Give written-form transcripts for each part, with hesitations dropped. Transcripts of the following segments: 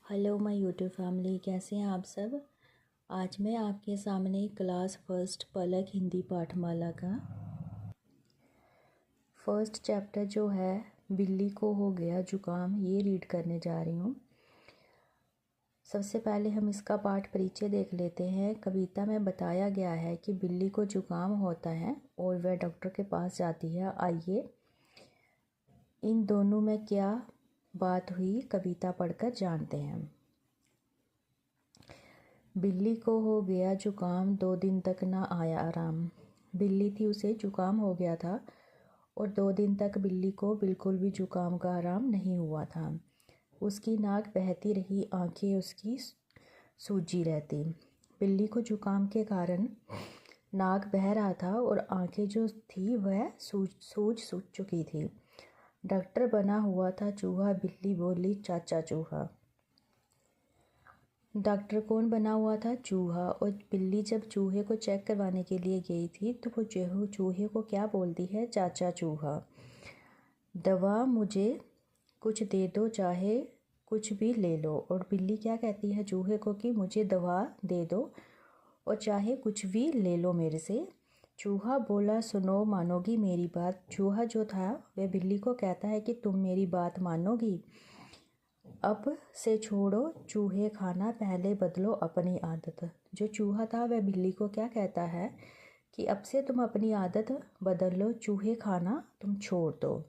Hello my YouTube family, कैसे हैं आप सब। आज मैं आपके सामने क्लास फर्स्ट पलक हिंदी पाठमाला का फर्स्ट चैप्टर जो है बिल्ली को हो गया जुकाम, ये रीड करने जा रही हूँ। सबसे पहले हम इसका पाठ परिचय देख लेते हैं। कविता में बताया गया है कि बिल्ली को जुकाम होता है और वह डॉक्टर के पास जाती है। आइए इन दोनों में क्या बात हुई कविता पढ़कर जानते हैं। बिल्ली को हो गया जुकाम, 2 दिन तक ना आया आराम। बिल्ली थी, उसे जुकाम हो गया था और 2 दिन तक बिल्ली को बिल्कुल भी जुकाम का आराम नहीं हुआ था। उसकी नाक बहती रही, आंखें उसकी सूजी रहती। बिल्ली को जुकाम के कारण नाक बह रहा था और आंखें जो थी वह सूज चुकी थी। डॉक्टर बना हुआ था चूहा, बिल्ली बोली चाचा चूहा। डॉक्टर कौन बना हुआ था? चूहा। और बिल्ली जब चूहे को चेक करवाने के लिए गई थी तो वो चूहे को क्या बोलती है? चाचा चूहा। दवा मुझे कुछ दे दो, चाहे कुछ भी ले लो। और बिल्ली क्या कहती है चूहे को कि मुझे दवा दे दो और चाहे कुछ भी ले लो मेरे से। चूहा बोला सुनो, मानोगी मेरी बात। चूहा जो था वह बिल्ली को कहता है कि तुम मेरी बात मानोगी। अब से छोड़ो चूहे खाना, पहले बदलो अपनी आदत। जो चूहा था वह बिल्ली को क्या कहता है कि अब से तुम अपनी आदत बदल लो, चूहे खाना तुम छोड़ दो।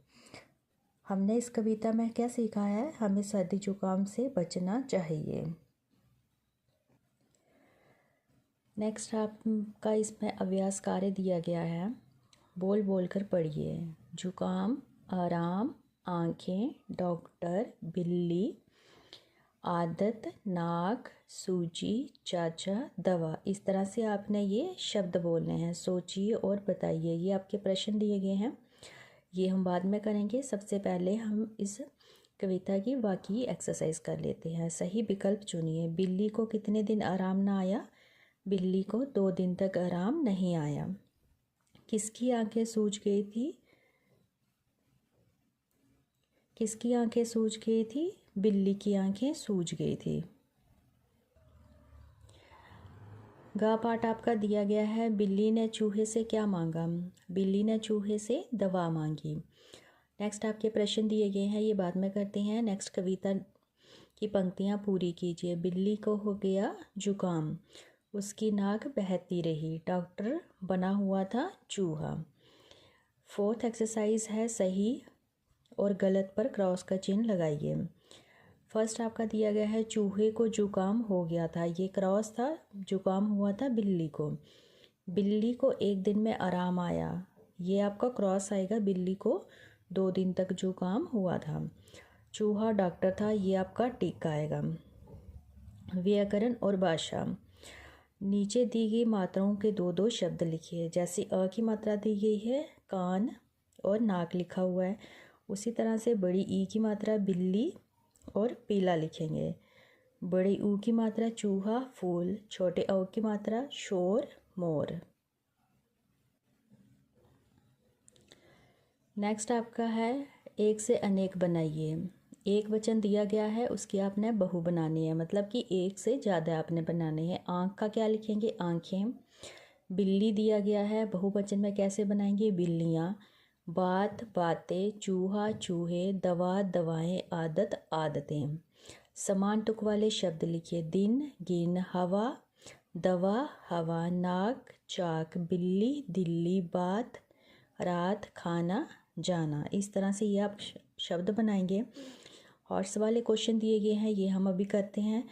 हमने इस कविता में क्या सीखा है? हमें सर्दी जुकाम से बचना चाहिए। नेक्स्ट आपका इसमें अभ्यास कार्य दिया गया है, बोल बोल कर पढ़िए। जुकाम, आराम, आँखें, डॉक्टर, बिल्ली, आदत, नाक, सूजी, चाचा, दवा। इस तरह से आपने ये शब्द बोलने हैं। सोचिए और बताइए। ये आपके प्रश्न दिए गए हैं, ये हम बाद में करेंगे। सबसे पहले हम इस कविता की बाकी एक्सरसाइज कर लेते हैं। सही विकल्प चुनिए। बिल्ली को कितने दिन आराम ना आया? बिल्ली को 2 दिन तक आराम नहीं आया। किसकी आंखें सूज गई थी? किसकी आंखें सूज गई थी? बिल्ली की आंखें सूज गई थी। गा पाठ आपका दिया गया है। बिल्ली ने चूहे से क्या मांगा? बिल्ली ने चूहे से दवा मांगी। नेक्स्ट आपके प्रश्न दिए गए हैं, ये बाद में करते हैं। नेक्स्ट कविता की पंक्तियाँ पूरी कीजिए। बिल्ली को हो गया जुकाम, उसकी नाक बहती रही, डॉक्टर बना हुआ था चूहा। फोर्थ एक्सरसाइज है सही और गलत पर क्रॉस का चिन्ह लगाइए। फर्स्ट आपका दिया गया है चूहे को जुकाम हो गया था, ये क्रॉस था, जुकाम हुआ था बिल्ली को। बिल्ली को 1 दिन में आराम आया, ये आपका क्रॉस आएगा। बिल्ली को 2 दिन तक जुकाम हुआ था। चूहा डॉक्टर था, ये आपका टिक आएगा। व्याकरण और भाषा। नीचे दी गई मात्राओं के 2-2 शब्द लिखिए। जैसे अ की मात्रा दी गई है, कान और नाक लिखा हुआ है, उसी तरह से बड़ी ई की मात्रा बिल्ली और पीला लिखेंगे। बड़ी ऊ की मात्रा चूहा, फूल। छोटे औ की मात्रा शोर, मोर। नेक्स्ट आपका है एक से अनेक बनाइए। एक वचन दिया गया है, उसकी आपने बहु बनानी है, मतलब कि एक से ज़्यादा आपने बनानी है। आँख का क्या लिखेंगे? आँखें। बिल्ली दिया गया है, बहुवचन में कैसे बनाएंगे? बिल्लियाँ। बात, बातें। चूहा, चूहे। दवा, दवाएं। आदत, आदतें। समान तुक वाले शब्द लिखिए। दिन, गिन। हवा, दवा, हवा। नाक, चाक। बिल्ली, दिल्ली। बात, रात। खाना, जाना। इस तरह से ये आप शब्द बनाएंगे। हॉर्स वाले क्वेश्चन दिए गए हैं, ये हम अभी करते हैं।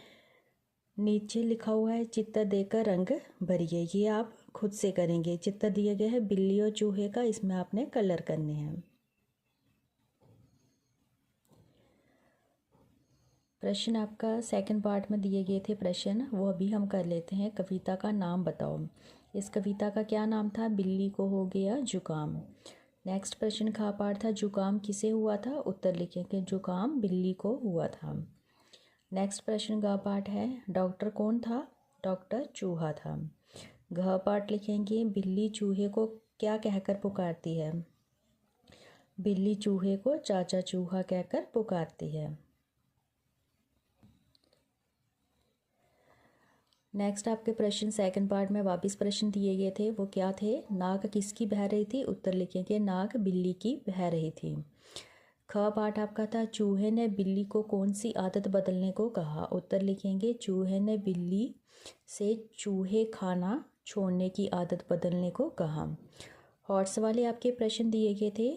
नीचे लिखा हुआ है चित्र देकर रंग भरिए, ये आप खुद से करेंगे। चित्र दिया गया है बिल्ली और चूहे का, इसमें आपने कलर करने हैं। प्रश्न आपका सेकंड पार्ट में दिए गए थे प्रश्न, वो अभी हम कर लेते हैं। कविता का नाम बताओ। इस कविता का क्या नाम था? बिल्ली को हो गया जुकाम। नेक्स्ट प्रश्न का पार्ट था जुकाम किसे हुआ था? उत्तर लिखेंगे। जुकाम बिल्ली को हुआ था। नेक्स्ट प्रश्न का पार्ट है डॉक्टर कौन था? डॉक्टर चूहा था। घ पार्ट लिखेंगे बिल्ली चूहे को क्या कहकर पुकारती है? बिल्ली चूहे को चाचा चूहा कहकर पुकारती है। नेक्स्ट आपके प्रश्न सेकंड पार्ट में वापस प्रश्न दिए गए थे, वो क्या थे? नाक किसकी बह रही थी? उत्तर लिखेंगे नाक बिल्ली की बह रही थी। ख पार्ट आपका था, चूहे ने बिल्ली को कौन सी आदत बदलने को कहा? उत्तर लिखेंगे चूहे ने बिल्ली से चूहे खाना छोड़ने की आदत बदलने को कहा। हॉर्स वाले आपके प्रश्न दिए गए थे।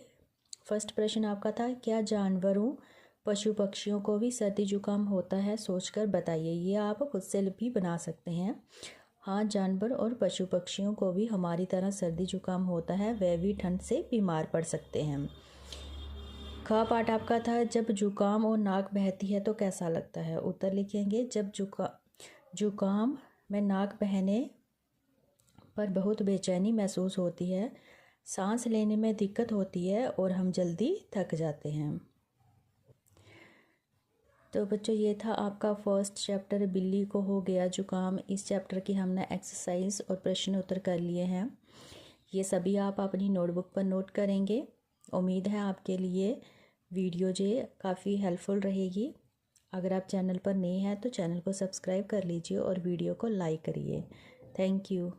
फर्स्ट प्रश्न आपका था, क्या जानवरों पशु पक्षियों को भी सर्दी जुकाम होता है? सोचकर बताइए। ये आप खुद से भी बना सकते हैं। हाँ, जानवर और पशु पक्षियों को भी हमारी तरह सर्दी जुकाम होता है, वे भी ठंड से बीमार पड़ सकते हैं। ख पार्ट आपका था, जब जुकाम और नाक बहती है तो कैसा लगता है? उत्तर लिखेंगे जब जुकाम में नाक बहने पर बहुत बेचैनी महसूस होती है, सांस लेने में दिक्कत होती है और हम जल्दी थक जाते हैं। तो बच्चों, ये था आपका फर्स्ट चैप्टर, बिल्ली को हो गया जुकाम। इस चैप्टर की हमने एक्सरसाइज और प्रश्न उत्तर कर लिए हैं। ये सभी आप अपनी नोटबुक पर नोट करेंगे। उम्मीद है आपके लिए वीडियो जो काफ़ी हेल्पफुल रहेगी। अगर आप चैनल पर नए हैं तो चैनल को सब्सक्राइब कर लीजिए और वीडियो को लाइक करिए। Thank you.